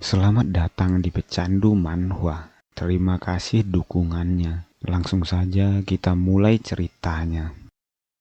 Selamat datang di Pecandu Manhwa. Terima kasih dukungannya. Langsung saja kita mulai ceritanya.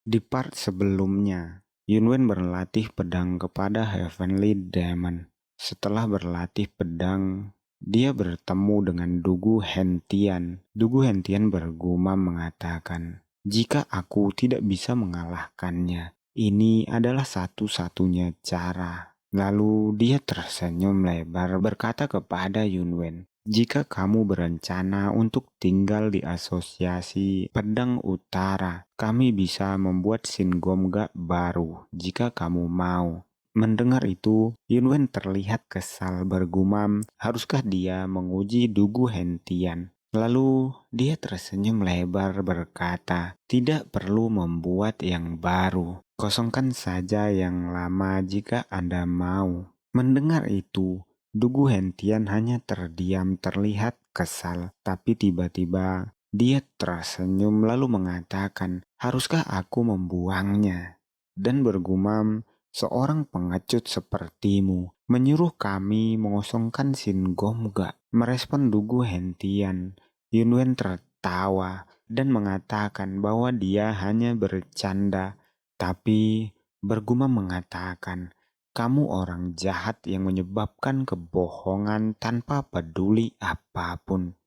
Di part sebelumnya, Yunwen berlatih pedang kepada Heavenly Demon. Setelah berlatih pedang, dia bertemu dengan Dugu Hentian. Dugu Hentian bergumam mengatakan, "Jika aku tidak bisa mengalahkannya, ini adalah satu-satunya cara." Lalu dia tersenyum lebar berkata kepada Yunwen, "Jika kamu berencana untuk tinggal di asosiasi Pedang Utara, kami bisa membuat Singomga baru jika kamu mau." Mendengar itu, Yunwen terlihat kesal bergumam, haruskah dia menguji Dugu Hentian? Lalu dia tersenyum lebar berkata, "Tidak perlu membuat yang baru. Kosongkan saja yang lama jika Anda mau." Mendengar itu, Dugu Hentian hanya terdiam terlihat kesal, tapi tiba-tiba dia tersenyum lalu mengatakan, "Haruskah aku membuangnya?" Dan bergumam, "Seorang pengecut sepertimu menyuruh kami mengosongkan Singomga." Merespon Dugu Hentian, Yunwen tertawa dan mengatakan bahwa dia hanya bercanda, tapi bergumam mengatakan, "Kamu orang jahat yang menyebabkan kebohongan tanpa peduli apapun."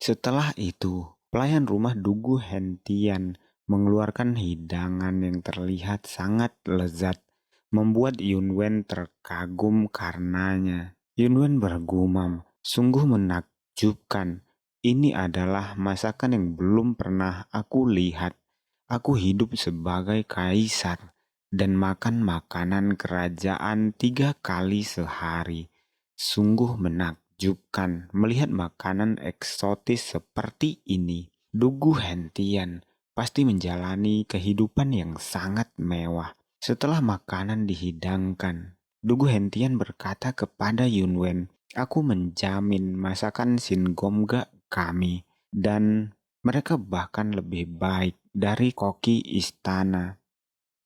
Setelah itu, pelayan rumah Dugu Hentian mengeluarkan hidangan yang terlihat sangat lezat, membuat Yunwen terkagum karenanya. Yunwen bergumam, "Sungguh menakjubkan. Ini adalah masakan yang belum pernah aku lihat. Aku hidup sebagai kaisar dan makan makanan kerajaan 3 kali sehari. Sungguh menakjubkan melihat makanan eksotis seperti ini. Dugu Hentian pasti menjalani kehidupan yang sangat mewah." Setelah makanan dihidangkan, Dugu Hentian berkata kepada Yunwen, "Aku menjamin masakan Singomga kami, dan mereka bahkan lebih baik dari koki istana."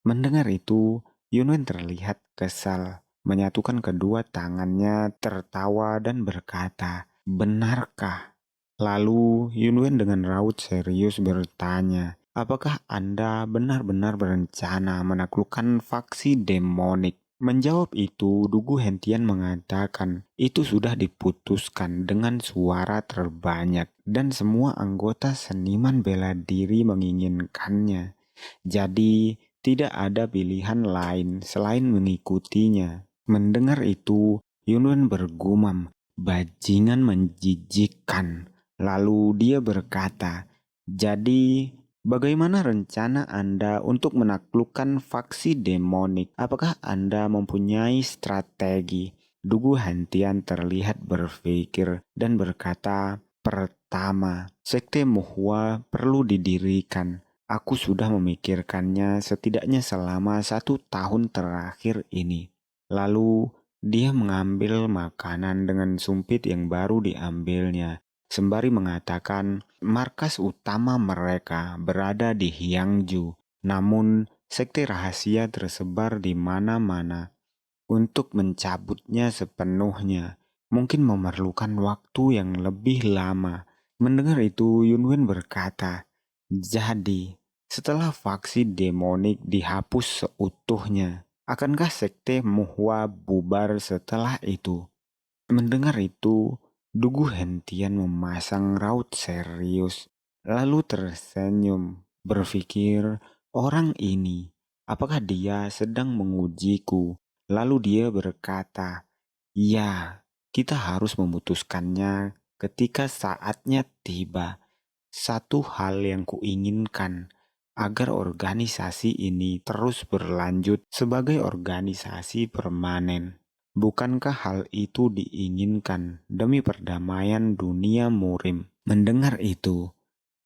Mendengar itu, Yunwen terlihat kesal, menyatukan kedua tangannya, tertawa dan berkata, "Benarkah?" Lalu Yunwen dengan raut serius bertanya, "Apakah Anda benar-benar berencana menaklukkan faksi demonik?" Menjawab itu, Dugu Hentian mengatakan, "Itu sudah diputuskan dengan suara terbanyak dan semua anggota seniman bela diri menginginkannya. Jadi, tidak ada pilihan lain selain mengikutinya." Mendengar itu, Yunwen bergumam, "Bajingan menjijikkan." Lalu dia berkata, "Jadi, bagaimana rencana Anda untuk menaklukkan faksi demonik? Apakah Anda mempunyai strategi?" Dugu Hentian terlihat berpikir dan berkata, "Pertama, Sekte Muhwa perlu didirikan. Aku sudah memikirkannya setidaknya selama 1 tahun terakhir ini." Lalu dia mengambil makanan dengan sumpit yang baru diambilnya, sembari mengatakan markas utama mereka berada di Hyangju, namun sekte rahasia tersebar di mana-mana. Untuk mencabutnya sepenuhnya mungkin memerlukan waktu yang lebih lama. Mendengar itu, Yunwen berkata, "Jadi, setelah faksi demonik dihapus seutuhnya, akankah sekte Muhwa bubar setelah itu?" Mendengar itu, Dugu Hentian memasang raut serius, lalu tersenyum, berpikir, "Orang ini, apakah dia sedang mengujiku?" Lalu dia berkata, "Ya, kita harus memutuskannya ketika saatnya tiba. Satu hal yang kuinginkan agar organisasi ini terus berlanjut sebagai organisasi permanen. Bukankah hal itu diinginkan demi perdamaian dunia murim?" Mendengar itu,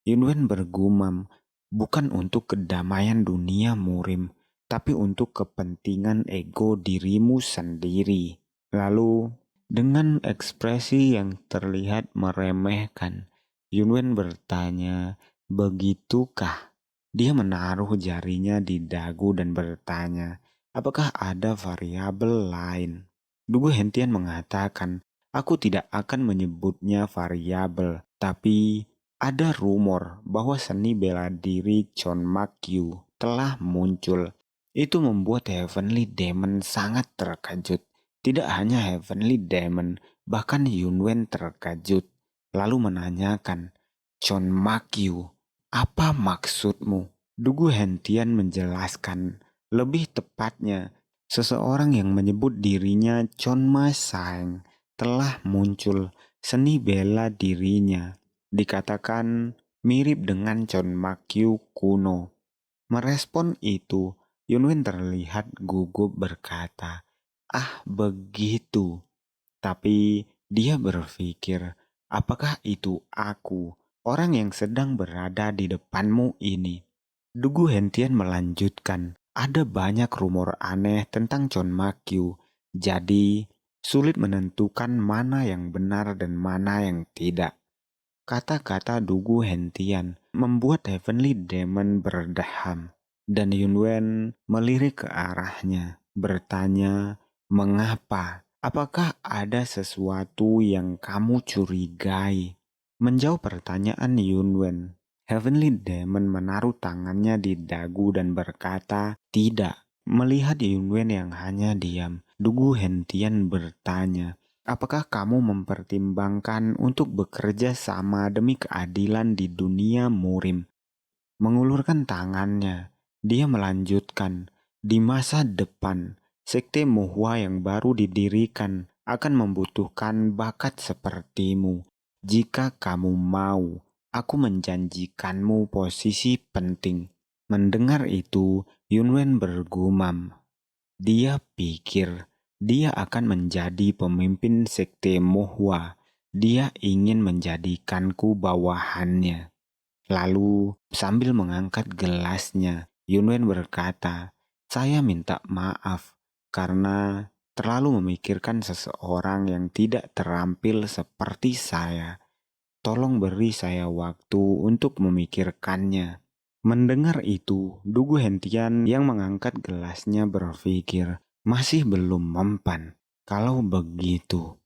Yunwen bergumam, "Bukan untuk kedamaian dunia murim, tapi untuk kepentingan ego dirimu sendiri." Lalu, dengan ekspresi yang terlihat meremehkan, Yunwen bertanya, "Begitukah?" Dia menaruh jarinya di dagu dan bertanya, "Apakah ada variabel lain?" Dugu Hentian mengatakan, Aku tidak akan menyebutnya variabel, tapi ada rumor bahwa seni bela diri John McHugh telah muncul. Itu membuat Heavenly Demon sangat terkejut. Tidak hanya Heavenly Demon, bahkan Yunwen terkejut. Lalu menanyakan, John McHugh, apa maksudmu? Dugu Hentian menjelaskan, lebih tepatnya, seseorang yang menyebut dirinya John Masang telah muncul. Seni bela dirinya dikatakan mirip dengan John McHugh kuno. Merespon itu, Yunwen terlihat gugup berkata, "Ah, begitu." Tapi dia berpikir, apakah itu aku, orang yang sedang berada di depanmu ini? Dugu Hentian melanjutkan, ada banyak rumor aneh tentang John McHugh, jadi sulit menentukan mana yang benar dan mana yang tidak. Kata-kata Dugu Hentian membuat Heavenly Demon berdeham, dan Yunwen melirik ke arahnya, bertanya, "Mengapa? Apakah ada sesuatu yang kamu curigai?" Menjawab pertanyaan Yunwen, Heavenly Demon menaruh tangannya di dagu dan berkata, "Tidak." Melihat Yunwen yang hanya diam, Dugu Hentian bertanya, apakah kamu mempertimbangkan untuk bekerja sama demi keadilan di dunia murim? Mengulurkan tangannya, dia melanjutkan, di masa depan, sekte Muhwa yang baru didirikan akan membutuhkan bakat sepertimu. Jika kamu mau, aku menjanjikanmu posisi penting. Mendengar itu, Yunwen bergumam. Dia pikir dia akan menjadi pemimpin sekte Mohwa. Dia ingin menjadikanku bawahannya. Lalu sambil mengangkat gelasnya, Yunwen berkata, "Saya minta maaf karena terlalu memikirkan seseorang yang tidak terampil seperti saya. Tolong beri saya waktu untuk memikirkannya." Mendengar itu, Dugu Hentian yang mengangkat gelasnya berpikir, masih belum mempan. Kalau begitu,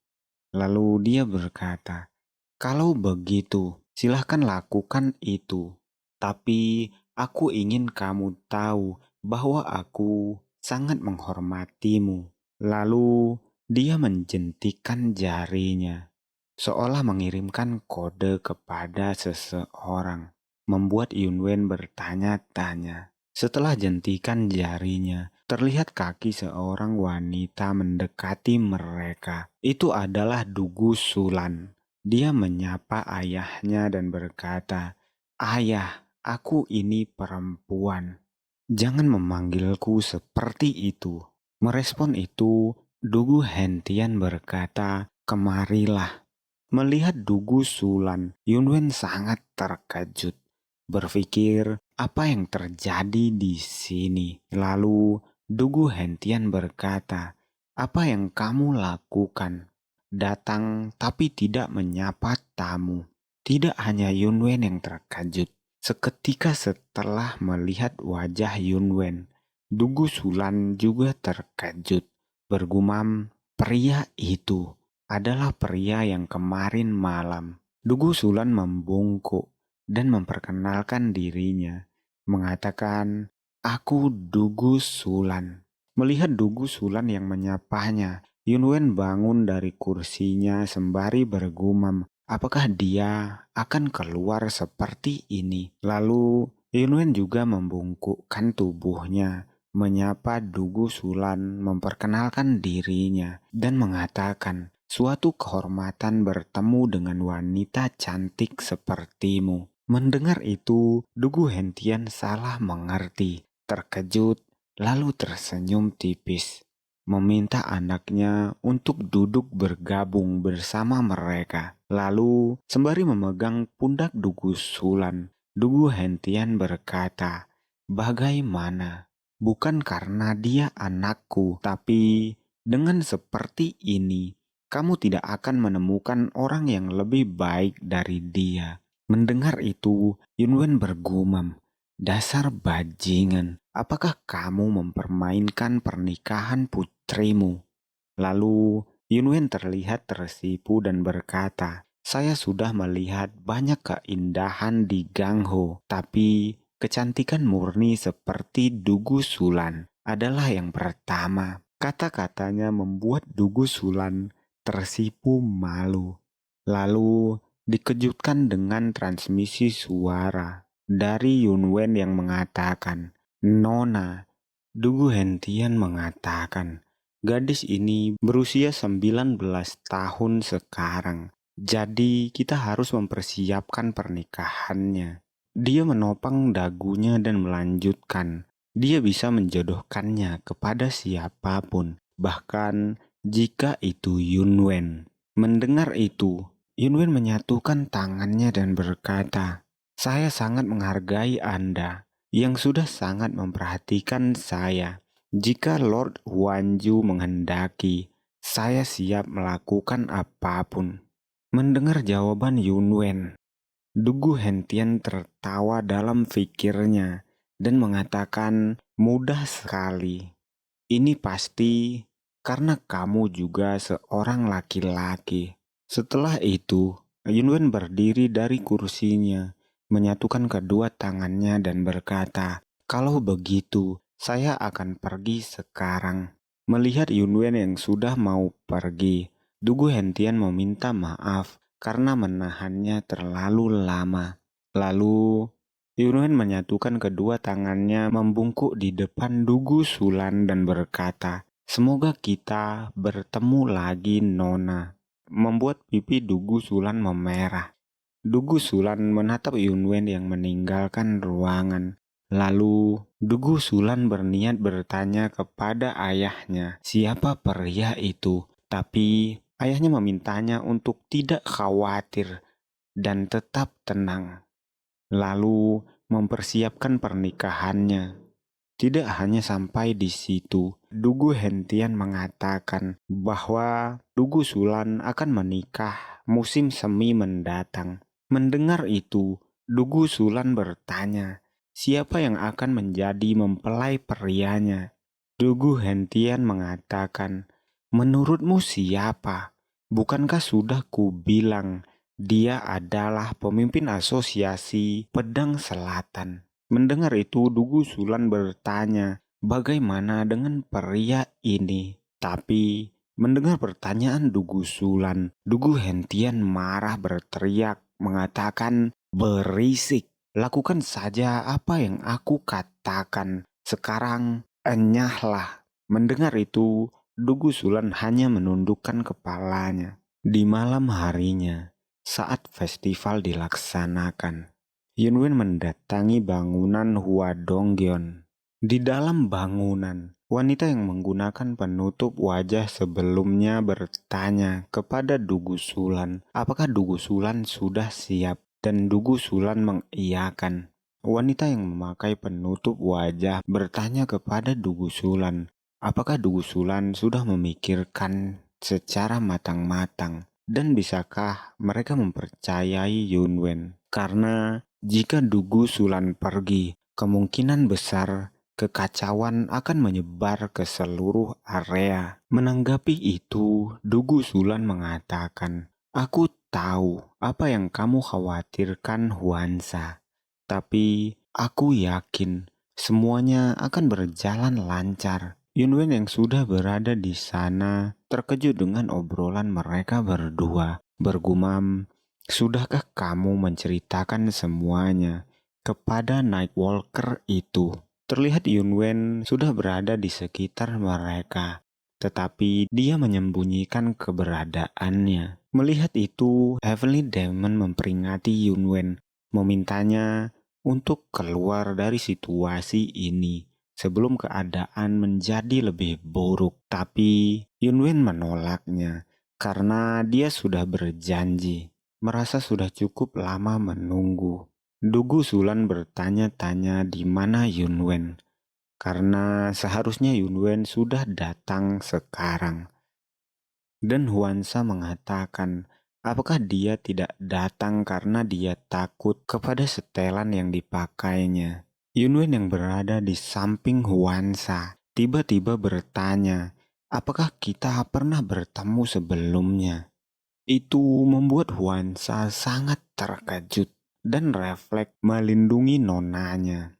lalu dia berkata, "Kalau begitu, silahkan lakukan itu. Tapi aku ingin kamu tahu bahwa aku sangat menghormatimu." Lalu dia menjentikan jarinya, seolah mengirimkan kode kepada seseorang, membuat Yunwen bertanya-tanya. Setelah jentikan jarinya, terlihat kaki seorang wanita mendekati mereka. Itu adalah Dugu Sulan. Dia menyapa ayahnya dan berkata, "Ayah, aku ini perempuan. Jangan memanggilku seperti itu." Merespon itu, Dugu Hentian berkata, "Kemarilah." Melihat Dugu Sulan, Yunwen sangat terkejut. Berpikir, apa yang terjadi di sini? Lalu Dugu Hentian berkata, "Apa yang kamu lakukan? Datang tapi tidak menyapa tamu." Tidak hanya Yunwen yang terkejut. Seketika setelah melihat wajah Yunwen, Dugu Sulan juga terkejut. Bergumam, "Pria itu adalah pria yang kemarin malam." Dugu Sulan membungkuk dan memperkenalkan dirinya, mengatakan, "Aku Dugu Sulan." Melihat Dugu Sulan yang menyapanya, Yunwen bangun dari kursinya sembari bergumam, apakah dia akan keluar seperti ini? Lalu Yunwen juga membungkukkan tubuhnya, menyapa Dugu Sulan, memperkenalkan dirinya, dan mengatakan, "Suatu kehormatan bertemu dengan wanita cantik sepertimu." Mendengar itu, Dugu Hentian salah mengerti, terkejut, lalu tersenyum tipis, meminta anaknya untuk duduk bergabung bersama mereka. Lalu, sembari memegang pundak Dugu Sulan, Dugu Hentian berkata, "Bagaimana? Bukan karena dia anakku, tapi dengan seperti ini, kamu tidak akan menemukan orang yang lebih baik dari dia." Mendengar itu, Yunwen bergumam, "Dasar bajingan, apakah kamu mempermainkan pernikahan putrimu?" Lalu Yunwen terlihat tersipu dan berkata, "Saya sudah melihat banyak keindahan di Gangho, tapi kecantikan murni seperti Dugu Sulan adalah yang pertama." Kata-katanya membuat Dugu Sulan tersipu malu. Lalu dikejutkan dengan transmisi suara dari Yunwen yang mengatakan, "Nona." Dugu Hentian mengatakan, "Gadis ini berusia 19 tahun sekarang, jadi kita harus mempersiapkan pernikahannya." Dia menopang dagunya dan melanjutkan, "Dia bisa menjodohkannya kepada siapapun, bahkan jika itu Yunwen." Mendengar itu, Yunwen menyatukan tangannya dan berkata, "Saya sangat menghargai Anda yang sudah sangat memperhatikan saya. Jika Lord Huanju menghendaki, saya siap melakukan apapun." Mendengar jawaban Yunwen, Dugu Hentian tertawa dalam pikirnya dan mengatakan, "Mudah sekali. Ini pasti karena kamu juga seorang laki-laki." Setelah itu, Yunwen berdiri dari kursinya, menyatukan kedua tangannya dan berkata, "Kalau begitu, saya akan pergi sekarang." Melihat Yunwen yang sudah mau pergi, Dugu Hentian meminta maaf karena menahannya terlalu lama. Lalu Yunwen menyatukan kedua tangannya membungkuk di depan Dugu Sulan dan berkata, "Semoga kita bertemu lagi, Nona." Membuat pipi Dugu Sulan memerah. Dugu Sulan menatap Yunwen yang meninggalkan ruangan. Lalu Dugu Sulan berniat bertanya kepada ayahnya siapa pria itu. Tapi ayahnya memintanya untuk tidak khawatir dan tetap tenang. Lalu mempersiapkan pernikahannya. Tidak hanya sampai di situ, Dugu Hentian mengatakan bahwa Dugu Sulan akan menikah musim semi mendatang. Mendengar itu, Dugu Sulan bertanya, siapa yang akan menjadi mempelai prianya? Dugu Hentian mengatakan, "Menurutmu siapa? Bukankah sudah kubilang dia adalah pemimpin asosiasi Pedang Selatan?" Mendengar itu, Dugu Sulan bertanya, "Bagaimana dengan pria ini?" Tapi mendengar pertanyaan Dugu Sulan, Dugu Hentian marah berteriak, mengatakan, "Berisik, lakukan saja apa yang aku katakan. Sekarang enyahlah." Mendengar itu, Dugu Sulan hanya menundukkan kepalanya. Di malam harinya, saat festival dilaksanakan, Yunwen mendatangi bangunan Hua Dongyeon. Di dalam bangunan, wanita yang menggunakan penutup wajah sebelumnya bertanya kepada Dugu Sulan, apakah Dugu Sulan sudah siap, dan Dugu Sulan mengiyakan. Wanita yang memakai penutup wajah bertanya kepada Dugu Sulan, apakah Dugu Sulan sudah memikirkan secara matang-matang, dan bisakah mereka mempercayai Yunwen? Karena jika Dugu Sulan pergi, kemungkinan besar kekacauan akan menyebar ke seluruh area. Menanggapi itu, Dugu Sulan mengatakan, "Aku tahu apa yang kamu khawatirkan, Huansa. Tapi aku yakin semuanya akan berjalan lancar." Yunwen yang sudah berada di sana terkejut dengan obrolan mereka berdua, bergumam, "Sudahkah kamu menceritakan semuanya kepada Nightwalker itu?" Terlihat Yunwen sudah berada di sekitar mereka, tetapi dia menyembunyikan keberadaannya. Melihat itu, Heavenly Demon memperingati Yunwen, memintanya untuk keluar dari situasi ini sebelum keadaan menjadi lebih buruk. Tapi Yunwen menolaknya karena dia sudah berjanji. Merasa sudah cukup lama menunggu, Dugu Sulan bertanya-tanya di mana Yunwen, karena seharusnya Yunwen sudah datang sekarang. Dan Huansa mengatakan, apakah dia tidak datang karena dia takut kepada setelan yang dipakainya. Yunwen yang berada di samping Huansa tiba-tiba bertanya, Apakah kita pernah bertemu sebelumnya? Itu membuat Huansa sangat terkejut dan refleks melindungi nonanya.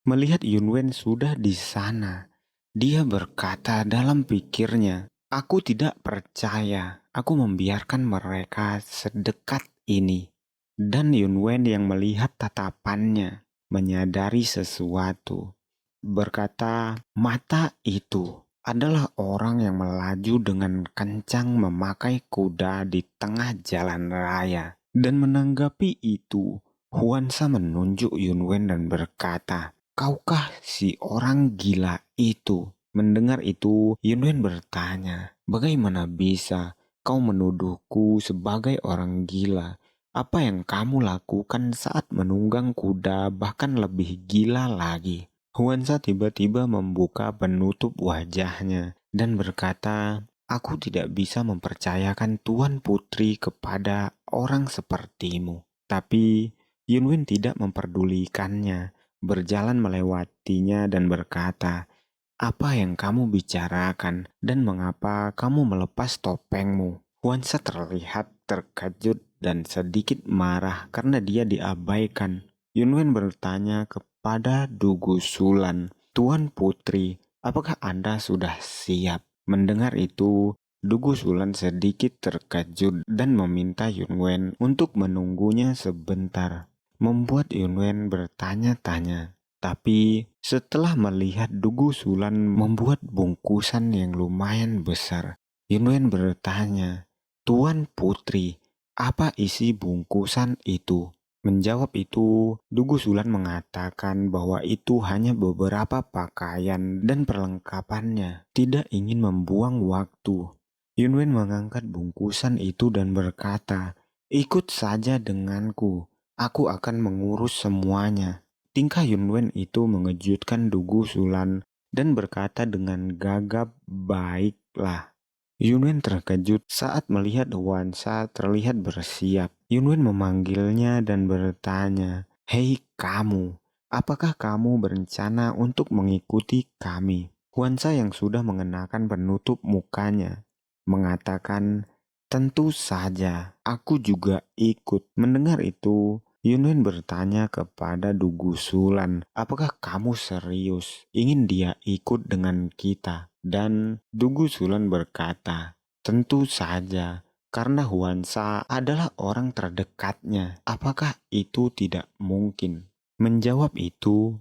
Melihat Yunwen sudah di sana, dia berkata dalam pikirnya, "Aku tidak percaya aku membiarkan mereka sedekat ini." Dan Yunwen yang melihat tatapannya menyadari sesuatu. Berkata, "Mata itu adalah orang yang melaju dengan kencang memakai kuda di tengah jalan raya." Dan menanggapi itu, Huansa menunjuk Yunwen dan berkata, "Kaukah si orang gila itu?" Mendengar itu, Yunwen bertanya, "Bagaimana bisa kau menuduhku sebagai orang gila? Apa yang kamu lakukan saat menunggang kuda bahkan lebih gila lagi?" Huansa tiba-tiba membuka penutup wajahnya dan berkata, "Aku tidak bisa mempercayakan Tuan Putri kepada orang sepertimu." Tapi Yunwin tidak memperdulikannya, berjalan melewatinya dan berkata, "Apa yang kamu bicarakan dan mengapa kamu melepas topengmu?" Huansa terlihat terkejut dan sedikit marah karena dia diabaikan. Yunwen bertanya kepada Dugu Sulan, "Tuan Putri, apakah Anda sudah siap?" Mendengar itu, Dugu Sulan sedikit terkejut dan meminta Yunwen untuk menunggunya sebentar, membuat Yunwen bertanya-tanya. Tapi setelah melihat Dugu Sulan membuat bungkusan yang lumayan besar, Yunwen bertanya, "Tuan Putri, apa isi bungkusan itu?" Menjawab itu, Dugu Sulan mengatakan bahwa itu hanya beberapa pakaian dan perlengkapannya, tidak ingin membuang waktu. Yunwen mengangkat bungkusan itu dan berkata, "Ikut saja denganku, aku akan mengurus semuanya." Tingkah Yunwen itu mengejutkan Dugu Sulan dan berkata dengan gagap, "Baiklah." Yunwen terkejut saat melihat Wansa terlihat bersiap. Yunwen memanggilnya dan bertanya, "Hei kamu, apakah kamu berencana untuk mengikuti kami?" Wansa yang sudah mengenakan penutup mukanya mengatakan, "Tentu saja, aku juga ikut." Mendengar itu, Yunwen bertanya kepada Dugu Sulan, "Apakah kamu serius ingin dia ikut dengan kita?" Dan Dugu Sulan berkata, "Tentu saja, karena Huansa adalah orang terdekatnya. Apakah itu tidak mungkin?" Menjawab itu,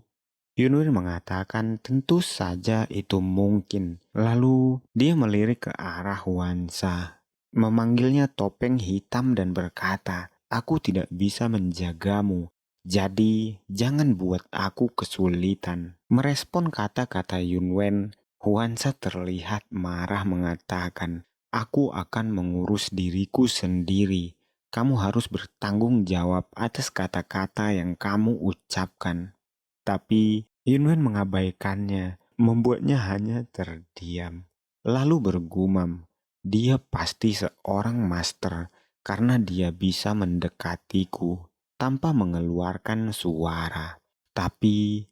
Yunwin mengatakan tentu saja itu mungkin. Lalu dia melirik ke arah Huansa, memanggilnya topeng hitam dan berkata, "Aku tidak bisa menjagamu. Jadi jangan buat aku kesulitan." Merespon kata-kata Yunwen, Huansa terlihat marah mengatakan, "Aku akan mengurus diriku sendiri. Kamu harus bertanggung jawab atas kata-kata yang kamu ucapkan." Tapi Yunwen mengabaikannya, membuatnya hanya terdiam. Lalu bergumam, "Dia pasti seorang master karena dia bisa mendekatiku tanpa mengeluarkan suara. Tapi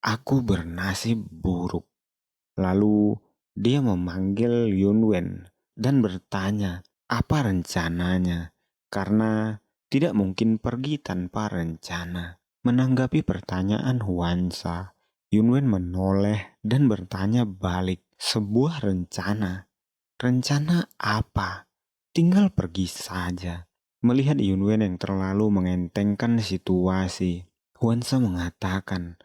aku bernasib buruk." Lalu dia memanggil Yunwen dan bertanya apa rencananya, karena tidak mungkin pergi tanpa rencana. Menanggapi pertanyaan Huansa, Yunwen menoleh dan bertanya balik, "Sebuah rencana? Rencana apa? Tinggal pergi saja." Melihat Yunwen yang terlalu mengentengkan situasi, Huansa mengatakan,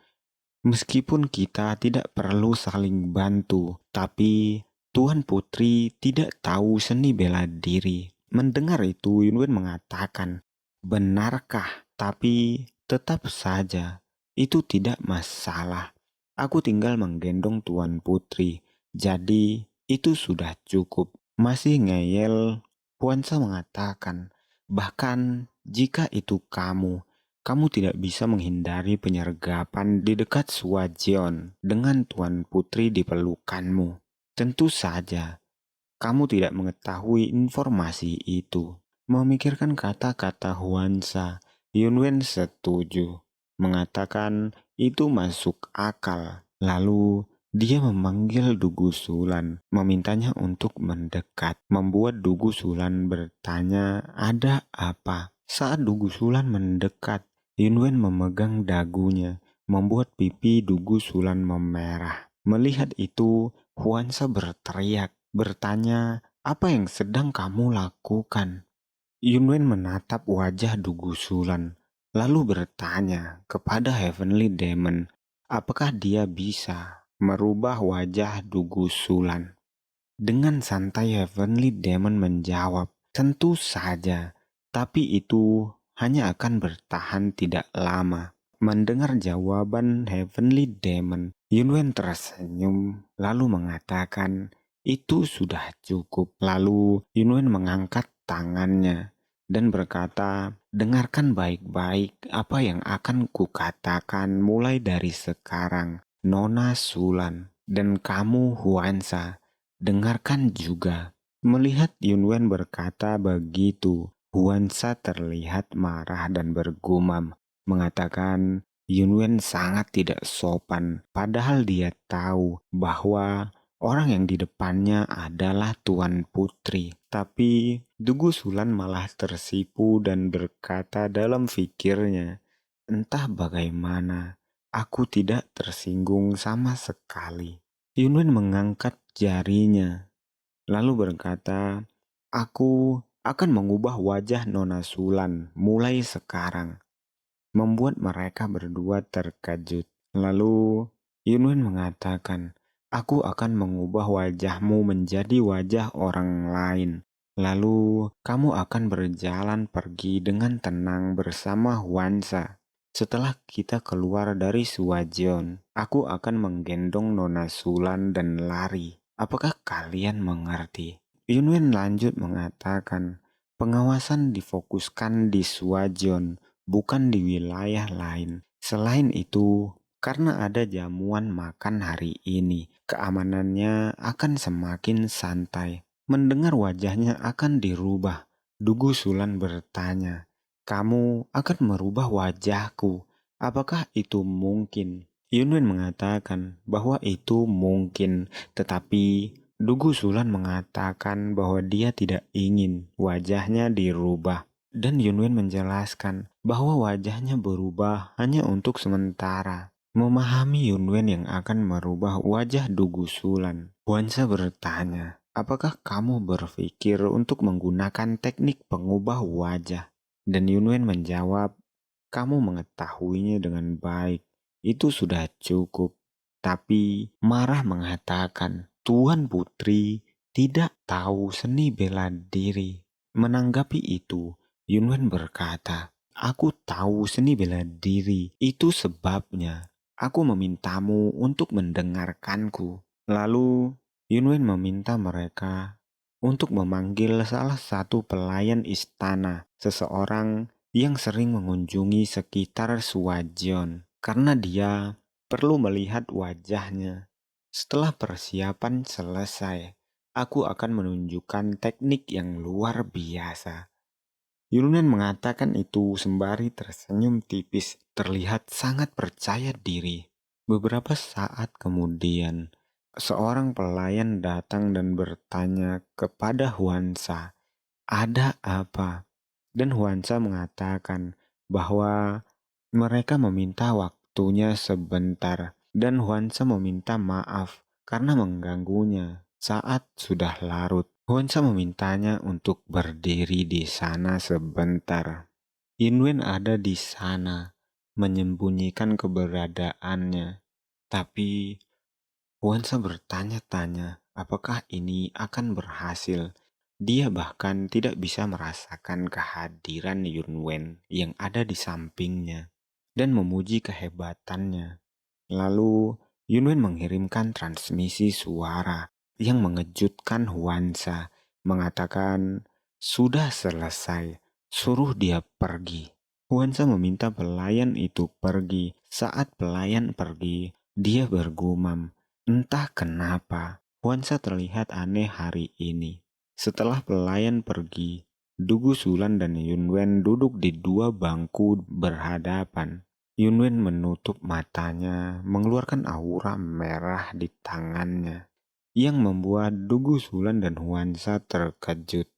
"Meskipun kita tidak perlu saling bantu, tapi Tuan Putri tidak tahu seni bela diri." Mendengar itu, Yunwen mengatakan, "Benarkah? Tapi tetap saja, itu tidak masalah. Aku tinggal menggendong Tuan Putri, jadi itu sudah cukup." Masih ngeyel, Huansa mengatakan, "Bahkan jika itu kamu tidak bisa menghindari penyergapan di dekat Suajeon dengan Tuan Putri di pelukanmu. Tentu saja, kamu tidak mengetahui informasi itu." Memikirkan kata-kata Huansa, Yunwen setuju, mengatakan itu masuk akal. Lalu Dia memanggil Dugu Sulan, memintanya untuk mendekat, membuat Dugu Sulan bertanya, "Ada apa?" Saat Dugu Sulan mendekat, Yunwen memegang dagunya, membuat pipi Dugu Sulan memerah. Melihat itu, Huansa berteriak, bertanya, "Apa yang sedang kamu lakukan?" Yunwen menatap wajah Dugu Sulan, lalu bertanya kepada Heavenly Demon, apakah dia bisa merubah wajah Dugu Sulan. Dengan santai Heavenly Demon menjawab, tentu saja, tapi itu hanya akan bertahan tidak lama. Mendengar jawaban Heavenly Demon, Yunwen tersenyum lalu mengatakan, itu sudah cukup. Lalu Yunwen mengangkat tangannya dan berkata, dengarkan baik-baik apa yang akan kukatakan mulai dari sekarang, Nona Sulan, dan kamu Huansa. Dengarkan juga." Melihat Yunwen berkata begitu, Huansa terlihat marah dan bergumam, mengatakan Yunwen sangat tidak sopan, padahal dia tahu bahwa orang yang di depannya adalah Tuan Putri. Tapi Dugu Sulan malah tersipu dan berkata dalam pikirnya, entah bagaimana, aku tidak tersinggung sama sekali. Yunwen mengangkat jarinya, lalu berkata, aku akan mengubah wajah Nona Sulan mulai sekarang, membuat mereka berdua terkejut. Lalu Yunwen mengatakan, aku akan mengubah wajahmu menjadi wajah orang lain. Lalu kamu akan berjalan pergi dengan tenang bersama Huansa. Setelah kita keluar dari Suwajon, aku akan menggendong Nona Sulan dan lari. Apakah kalian mengerti? Yunwen lanjut mengatakan, pengawasan difokuskan di Suwajon, bukan di wilayah lain. Selain itu, karena ada jamuan makan hari ini, keamanannya akan semakin santai. Mendengar wajahnya akan dirubah, Dugu Sulan bertanya, kamu akan merubah wajahku. Apakah itu mungkin? Yunwen mengatakan bahwa itu mungkin, tetapi Dugu Sulan mengatakan bahwa dia tidak ingin wajahnya dirubah. Dan Yunwen menjelaskan bahwa wajahnya berubah hanya untuk sementara. Memahami Yunwen yang akan merubah wajah Dugu Sulan, Huansa bertanya, apakah kamu berpikir untuk menggunakan teknik pengubah wajah? Dan Yunwen menjawab, kamu mengetahuinya dengan baik, itu sudah cukup. Tapi marah mengatakan, Tuan Putri tidak tahu seni bela diri. Menanggapi itu, Yunwen berkata, aku tahu seni bela diri, itu sebabnya aku memintamu untuk mendengarkanku. Lalu Yunwen meminta mereka untuk memanggil salah satu pelayan istana, seseorang yang sering mengunjungi sekitar Suwajon, karena dia perlu melihat wajahnya. Setelah persiapan selesai, aku akan menunjukkan teknik yang luar biasa. Yunwen mengatakan itu sembari tersenyum tipis, terlihat sangat percaya diri. Beberapa saat kemudian, seorang pelayan datang dan bertanya kepada Huansa, ada apa? Dan Huansa mengatakan bahwa mereka meminta waktunya sebentar, dan Huansa meminta maaf karena mengganggunya saat sudah larut. Huansa memintanya untuk berdiri di sana sebentar. Yunwen ada di sana, menyembunyikan keberadaannya. Tapi Huansa bertanya-tanya apakah ini akan berhasil. Dia bahkan tidak bisa merasakan kehadiran Yunwen yang ada di sampingnya dan memuji kehebatannya. Lalu Yunwen mengirimkan transmisi suara yang mengejutkan Huansa, mengatakan, sudah selesai, suruh dia pergi. Huansa meminta pelayan itu pergi. Saat pelayan pergi, dia bergumam, entah kenapa, Huansa terlihat aneh hari ini. Setelah pelayan pergi, Dugu Sulan dan Yunwen duduk di dua bangku berhadapan. Yunwen menutup matanya, mengeluarkan aura merah di tangannya, yang membuat Dugu Sulan dan Huansa terkejut.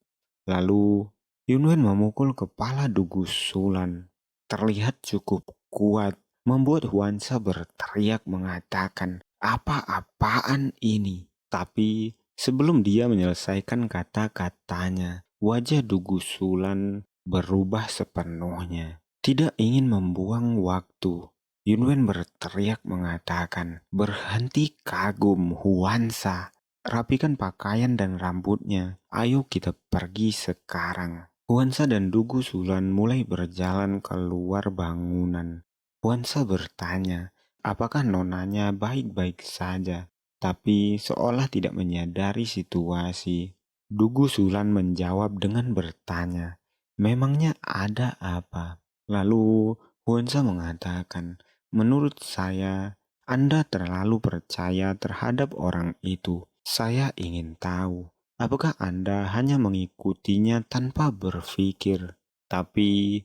Lalu, Yunwen memukul kepala Dugu Sulan. Terlihat cukup kuat, membuat Huansa berteriak mengatakan, "Apa-apaan ini?" Tapi sebelum dia menyelesaikan kata-katanya, wajah Dugu Sulan berubah sepenuhnya. Tidak ingin membuang waktu, Yunwen berteriak mengatakan, "Berhenti kagum, Huansa. Rapikan pakaian dan rambutnya. Ayo kita pergi sekarang." Huansa dan Dugu Sulan mulai berjalan keluar bangunan. Huansa bertanya, apakah nonanya baik-baik saja, tapi seolah tidak menyadari situasi. Dugu Sulan menjawab dengan bertanya, "Memangnya ada apa?" Lalu Huansa mengatakan, "Menurut saya, Anda terlalu percaya terhadap orang itu. Saya ingin tahu, apakah Anda hanya mengikutinya tanpa berpikir?" Tapi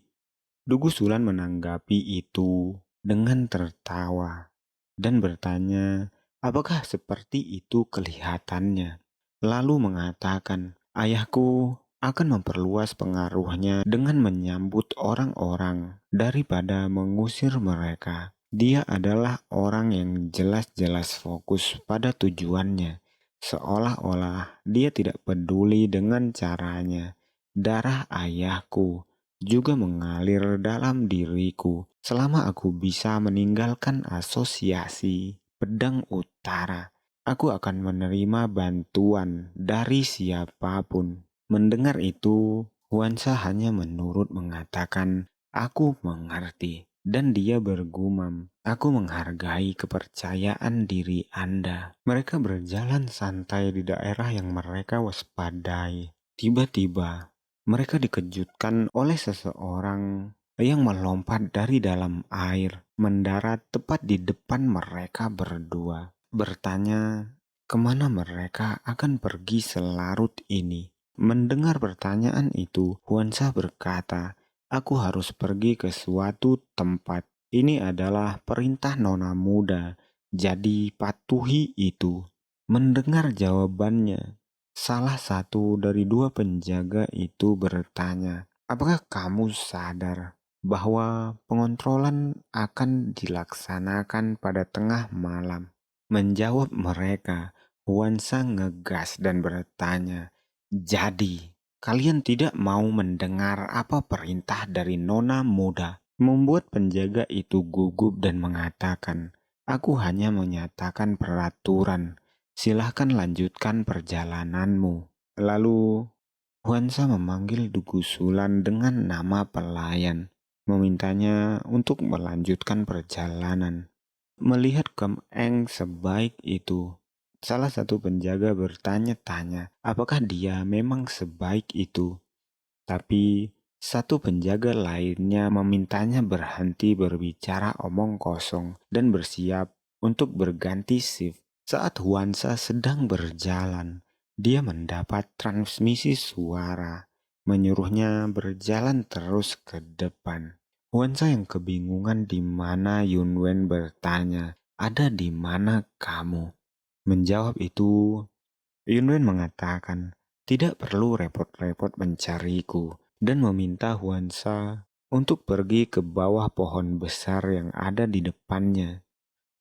Dugu Sulan menanggapi itu dengan tertawa dan bertanya, apakah seperti itu kelihatannya? Lalu mengatakan, "Ayahku akan memperluas pengaruhnya dengan menyambut orang-orang daripada mengusir mereka. Dia adalah orang yang jelas-jelas fokus pada tujuannya, seolah-olah dia tidak peduli dengan caranya. Darah ayahku juga mengalir dalam diriku selama aku bisa meninggalkan asosiasi Pedang Utara. Aku akan menerima bantuan dari siapapun." Mendengar itu, Huansa hanya menurut mengatakan, "Aku mengerti." Dan dia bergumam, "Aku menghargai kepercayaan diri Anda." Mereka berjalan santai di daerah yang mereka waspadai. Tiba-tiba, mereka dikejutkan oleh seseorang yang melompat dari dalam air, mendarat tepat di depan mereka berdua. Bertanya, kemana mereka akan pergi selarut ini? Mendengar pertanyaan itu, Huansa berkata, "Aku harus pergi ke suatu tempat. Ini adalah perintah nona muda, jadi patuhi itu." Mendengar jawabannya, salah satu dari dua penjaga itu bertanya, "Apakah kamu sadar bahwa pengontrolan akan dilaksanakan pada tengah malam?" Menjawab mereka, Huansa ngegas dan bertanya, "Jadi, kalian tidak mau mendengar apa perintah dari nona muda?" Membuat penjaga itu gugup dan mengatakan, "Aku hanya menyatakan peraturan. Silahkan lanjutkan perjalananmu." Lalu, Huansa memanggil Dugu Sulan dengan nama pelayan, memintanya untuk melanjutkan perjalanan. Melihat Kem Eng sebaik itu, salah satu penjaga bertanya-tanya apakah dia memang sebaik itu. Tapi satu penjaga lainnya memintanya berhenti berbicara omong kosong dan bersiap untuk berganti shift. Saat Huansa sedang berjalan, dia mendapat transmisi suara, menyuruhnya berjalan terus ke depan. Huansa yang kebingungan di mana Yunwen bertanya, "Ada di mana kamu?" Menjawab itu, Yunwen mengatakan, "Tidak perlu repot-repot mencariku," dan meminta Huansa untuk pergi ke bawah pohon besar yang ada di depannya.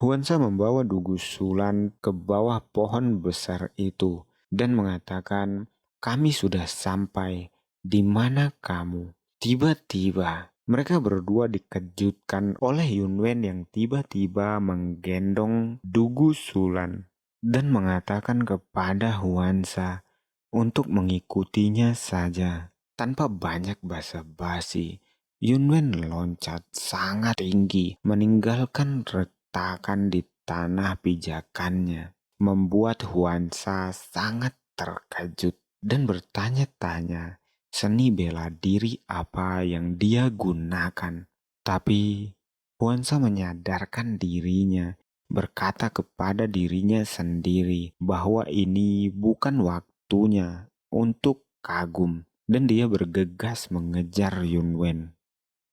Huansa membawa Dugu Sulan ke bawah pohon besar itu dan mengatakan, "Kami sudah sampai. Di mana kamu?" Tiba-tiba, mereka berdua dikejutkan oleh Yunwen yang tiba-tiba menggendong Dugu Sulan dan mengatakan kepada Huansa untuk mengikutinya saja. Tanpa banyak basa-basi, Yunwen loncat sangat tinggi, meninggalkan retakan di tanah pijakannya, membuat Huansa sangat terkejut dan bertanya-tanya seni bela diri apa yang dia gunakan. Tapi Huansa menyadarkan dirinya, berkata kepada dirinya sendiri bahwa ini bukan waktunya untuk kagum, dan dia bergegas mengejar Yunwen.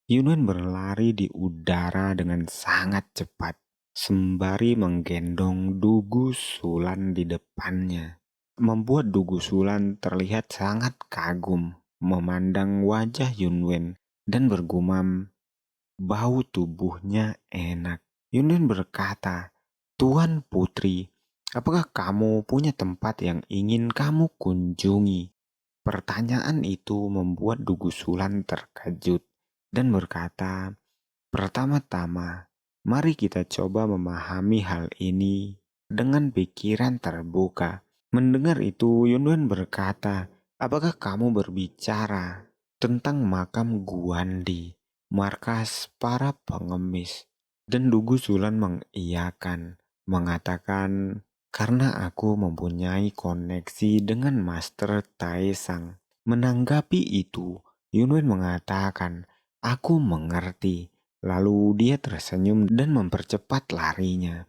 Yunwen berlari di udara dengan sangat cepat, sembari menggendong Dugu Sulan di depannya. Membuat Dugu Sulan terlihat sangat kagum memandang wajah Yunwen dan bergumam, bau tubuhnya enak. Yunwen berkata, "Tuan Putri, apakah kamu punya tempat yang ingin kamu kunjungi?" Pertanyaan itu membuat Dugu Sulan terkejut dan berkata, "Pertama-tama, mari kita coba memahami hal ini dengan pikiran terbuka." Mendengar itu, Yunwen berkata, "Apakah kamu berbicara tentang makam Guandi, markas para pengemis?" Dan Dugu Sulan mengiyakan, mengatakan, "Karena aku mempunyai koneksi dengan Master Taesang." Menanggapi itu, Yunwen mengatakan, "Aku mengerti." Lalu dia tersenyum dan mempercepat larinya.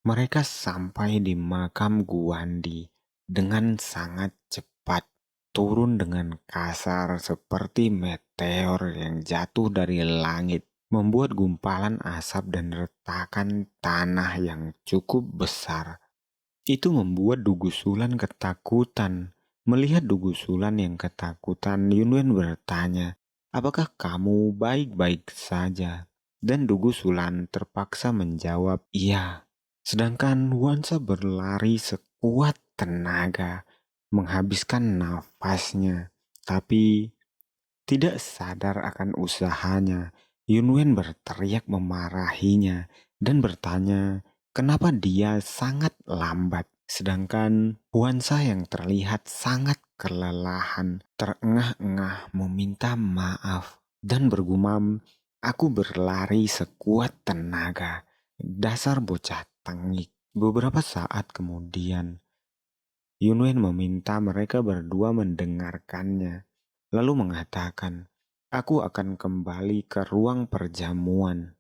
Mereka sampai di makam Guandi dengan sangat cepat, turun dengan kasar seperti meteor yang jatuh dari langit, membuat gumpalan asap dan retakan tanah yang cukup besar. Itu membuat Dugu Sulan ketakutan. Melihat Dugu Sulan yang ketakutan, Yunwen bertanya, "Apakah kamu baik-baik saja?" Dan Dugu Sulan terpaksa menjawab, "Iya." Sedangkan Wansa berlari sekuat tenaga, menghabiskan nafasnya. Tapi tidak sadar akan usahanya, Yunwen berteriak memarahinya dan bertanya kenapa dia sangat lambat. Sedangkan Huansa yang terlihat sangat kelelahan, terengah-engah meminta maaf dan bergumam, "Aku berlari sekuat tenaga. Dasar bocah tengik." Beberapa saat kemudian, Yunwen meminta mereka berdua mendengarkannya, lalu mengatakan, "Aku akan kembali ke ruang perjamuan."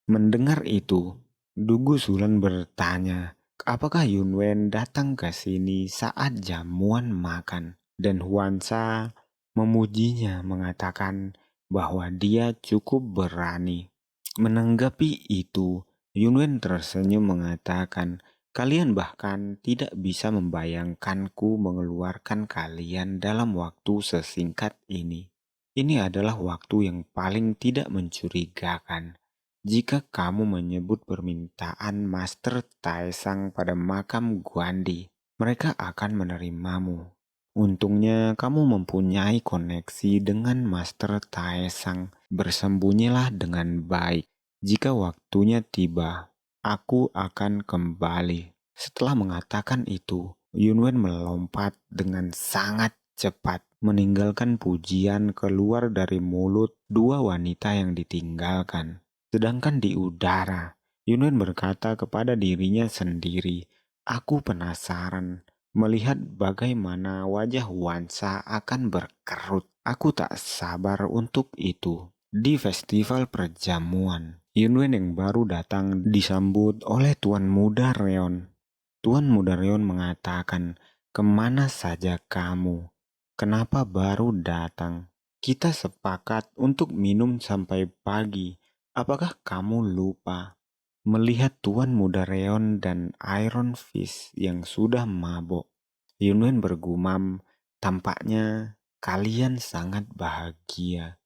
Mendengar itu, Dugu Sulan bertanya, apakah Yunwen datang ke sini saat jamuan makan? Dan Huansa memujinya, mengatakan bahwa dia cukup berani. Menanggapi itu, Yunwen tersenyum mengatakan, "Kalian bahkan tidak bisa membayangkanku mengeluarkan kalian dalam waktu sesingkat ini. Ini adalah waktu yang paling tidak mencurigakan. Jika kamu menyebut permintaan Master Taesang pada makam Guandi, mereka akan menerimamu. Untungnya kamu mempunyai koneksi dengan Master Taesang. Bersembunyilah dengan baik. Jika waktunya tiba, aku akan kembali." Setelah mengatakan itu, Yunwen melompat dengan sangat cepat, meninggalkan pujian keluar dari mulut dua wanita yang ditinggalkan. Sedangkan di udara, Yunwen berkata kepada dirinya sendiri, "Aku penasaran melihat bagaimana wajah Wansa akan berkerut. Aku tak sabar untuk itu." Di festival perjamuan, Yunwen yang baru datang disambut oleh Tuan Muda Reon. Tuan Muda Reon mengatakan, "Kemana saja kamu? Kenapa baru datang? Kita sepakat untuk minum sampai pagi. Apakah kamu lupa?" Melihat Tuan Muda Reon dan Iron Fist yang sudah mabuk, Yunwen bergumam, "Tampaknya kalian sangat bahagia.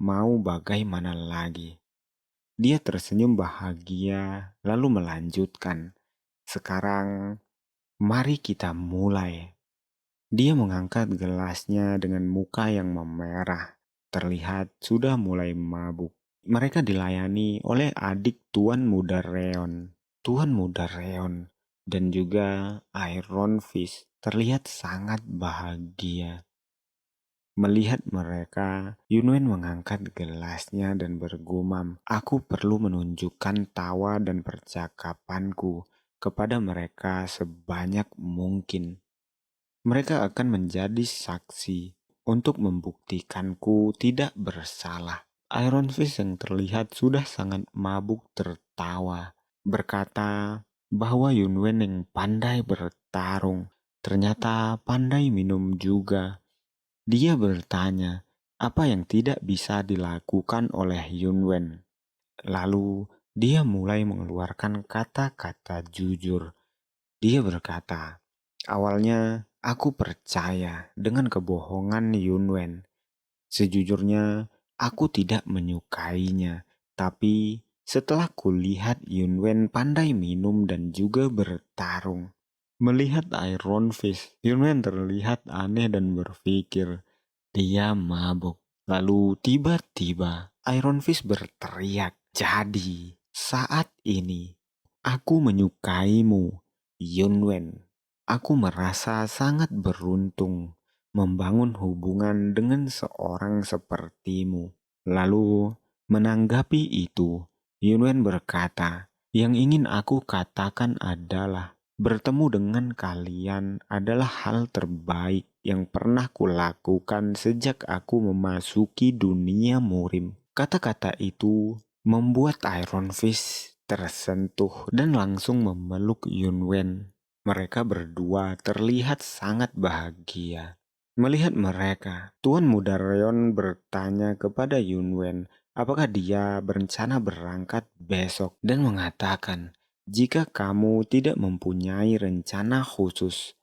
Mau bagaimana lagi?" Dia tersenyum bahagia, lalu melanjutkan, "Sekarang mari kita mulai." Dia mengangkat gelasnya dengan muka yang memerah, terlihat sudah mulai mabuk. Mereka dilayani oleh adik Tuan Muda Reon, Tuan Muda Reon, dan juga Iron Fist terlihat sangat bahagia. Melihat mereka, Yunwen mengangkat gelasnya dan bergumam, "Aku perlu menunjukkan tawa dan percakapanku kepada mereka sebanyak mungkin. Mereka akan menjadi saksi untuk membuktikanku tidak bersalah." Iron Fist yang terlihat sudah sangat mabuk tertawa, berkata bahwa Yunwen yang pandai bertarung ternyata pandai minum juga. Dia bertanya, apa yang tidak bisa dilakukan oleh Yunwen. Lalu dia mulai mengeluarkan kata-kata jujur. Dia berkata, "Awalnya aku percaya dengan kebohongan Yunwen. Sejujurnya, aku tidak menyukainya. Tapi setelah kulihat Yunwen pandai minum dan juga bertarung, melihat Iron Fist, Yunwen terlihat aneh dan berpikir, dia mabuk. Lalu tiba-tiba Iron Fist berteriak, 'Jadi, saat ini aku menyukaimu, Yunwen. Aku merasa sangat beruntung membangun hubungan dengan seorang sepertimu.' Lalu menanggapi itu, Yunwen berkata, 'Yang ingin aku katakan adalah bertemu dengan kalian adalah hal terbaik yang pernah kulakukan sejak aku memasuki dunia murim.' Kata-kata itu membuat Iron Fist tersentuh dan langsung memeluk Yunwen. Mereka berdua terlihat sangat bahagia. Melihat mereka, Tuan Muda Reon bertanya kepada Yunwen apakah dia berencana berangkat besok dan mengatakan, "Jika kamu tidak mempunyai rencana khusus,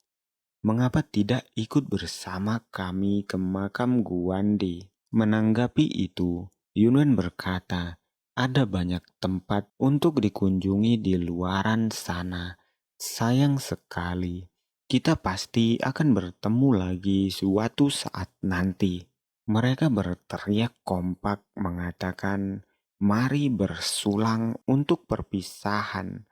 mengapa tidak ikut bersama kami ke makam Guandi?" Menanggapi itu, Yunwen berkata, "Ada banyak tempat untuk dikunjungi di luaran sana. Sayang sekali, kita pasti akan bertemu lagi suatu saat nanti." Mereka berteriak kompak mengatakan, "Mari bersulang untuk perpisahan,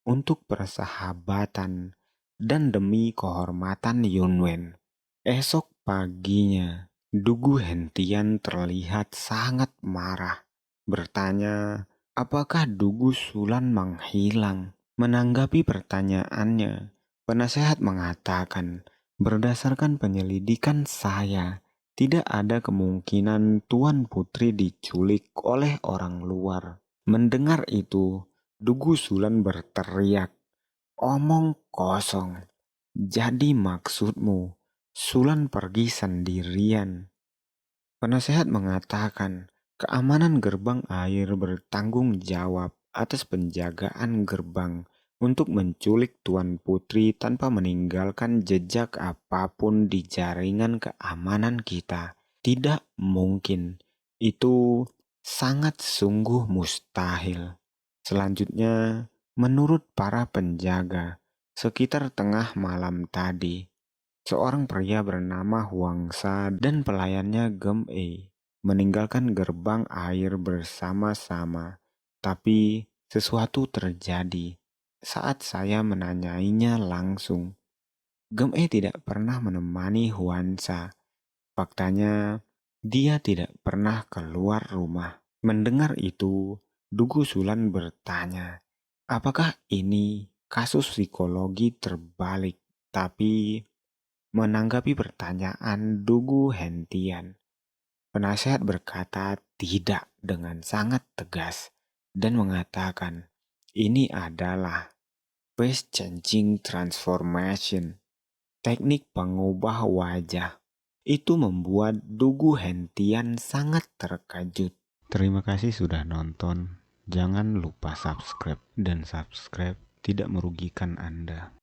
untuk persahabatan, dan demi kehormatan Yunwen." Esok paginya, Dugu Hentian terlihat sangat marah, bertanya, apakah Dugu Sulan menghilang? Menanggapi pertanyaannya, penasehat mengatakan, berdasarkan penyelidikan saya, tidak ada kemungkinan Tuan Putri diculik oleh orang luar. Mendengar itu, Dugu Sulan berteriak, "Omong kosong. Jadi maksudmu Sulan pergi sendirian?" Penasehat mengatakan, keamanan gerbang air bertanggung jawab atas penjagaan gerbang untuk menculik Tuan Putri tanpa meninggalkan jejak apapun di jaringan keamanan kita. Tidak mungkin. Itu sangat sungguh mustahil. Selanjutnya, menurut para penjaga, sekitar tengah malam tadi, seorang pria bernama Huangsa dan pelayannya Gem-e meninggalkan gerbang air bersama-sama. Tapi sesuatu terjadi saat saya menanyainya langsung. Gem-e tidak pernah menemani Huangsa. Faktanya, dia tidak pernah keluar rumah. Mendengar itu, Dugu Sulan bertanya, apakah ini kasus psikologi terbalik? Tapi menanggapi pertanyaan Dugu Hentian, penasehat berkata tidak dengan sangat tegas dan mengatakan ini adalah face changing transformation, teknik pengubah wajah. Itu membuat Dugu Hentian sangat terkejut. Terima kasih sudah nonton. Jangan lupa subscribe, dan subscribe tidak merugikan Anda.